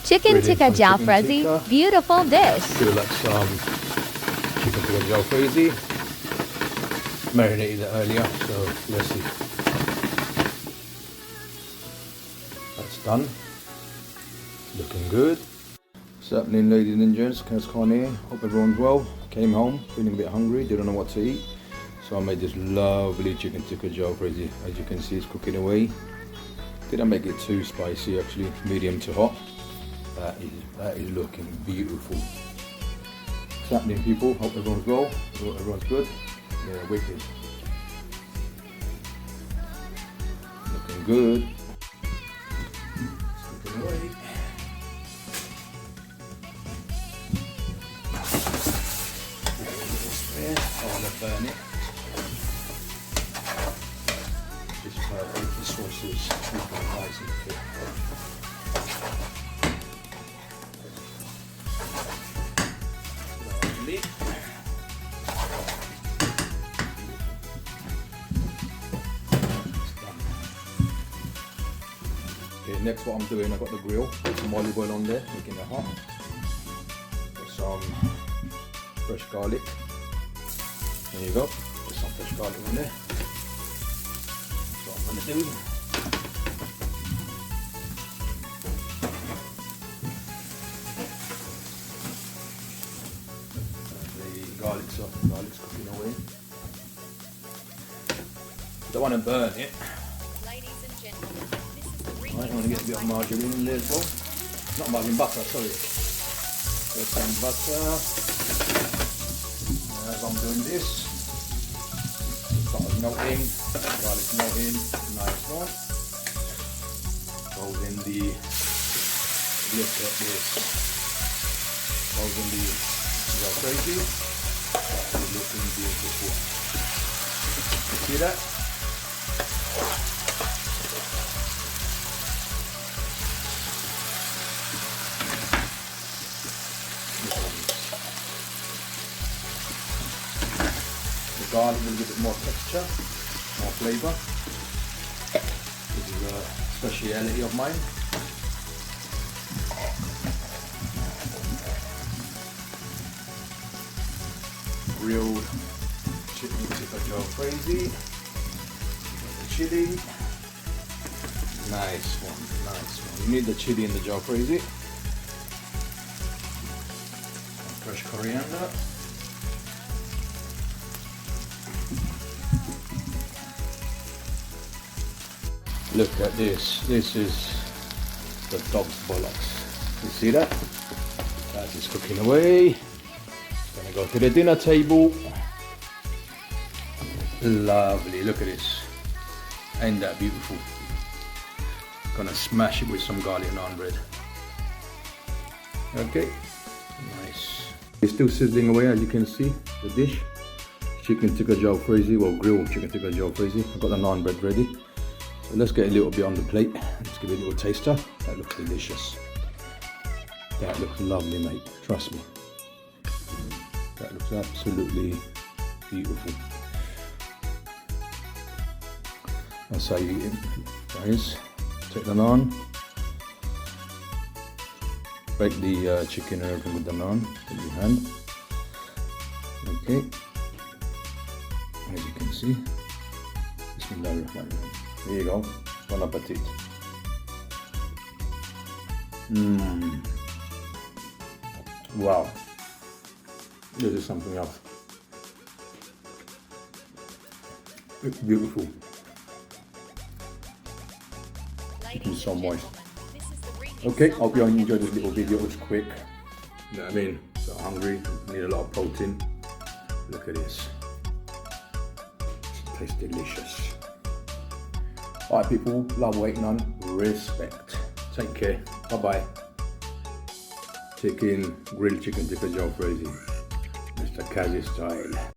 Chicken Tikka Jalfrezi, beautiful dish. Feel like some chicken tikka jalfrezi. Marinated it earlier, so let's see. That's done. Looking good. What's happening, ladies and gents? Kaz Khan here. Hope everyone's well. Came home feeling a bit hungry, didn't know what to eat. So I made this lovely chicken tikka jalfrezi. As you can see, it's cooking away. Didn't make it too spicy actually, medium to hot. That is looking beautiful. What's happening, people? Hope everyone's well. Hope everyone's good. Yeah, wicked. Looking good. It's cooking away. I want to burn it. Just perfect. The sauce is nice and thick. Lovely. Okay, next what I'm doing, I've got the grill. Put some olive oil on there, making it hot. Put some fresh garlic. There you go. Put some fresh garlic on there. That's what I'm going to do. And the garlic's up. Garlic's cooking away. Don't want to burn it. Ladies and gentlemen, this is the Right, I want to get a bit of margarine in there as well. Not margarine, butter, sorry. Get some butter. As I'm doing this, butter's melting, garlic's melting, nice one. Goes in the, look at this, goes in the jalfrezi. That's looking beautiful. You see that? The garlic will give it more texture, more flavour. This is a speciality of mine. Grilled chicken tikka jalfrezi. The chili. Nice one, nice one. You need the chili in the jalfrezi. Fresh coriander. Look at this. This is the dog's bollocks. You see that? That is cooking away. It's gonna go to the dinner table. Lovely. Look at this. Ain't that beautiful? Gonna smash it with some garlic naan bread. Okay. Nice. It's still sizzling away, as you can see. The dish. Chicken tikka jalfrezi, well, grilled chicken tikka jalfrezi. I've got the naan bread ready. So let's get a little bit on the plate. Let's give it a little taster. That looks delicious. That looks lovely, mate. Trust me. That looks absolutely beautiful. That's how you eat it, guys. Take the naan. Break the chicken and everything with the naan with your hand. Okay. As you can see. Bismillahirrahmanirrahim. There you go. Bon appetit. Wow. This is something else. It's beautiful. It's so moist. Okay, hope you enjoyed this little video. It was quick. You know what I mean? So hungry, need a lot of protein. Look at this. It tastes delicious. Alright people, love waiting on, respect. Take care, bye bye. Grilled chicken tikka jalfrezi, Mr. Kazi style.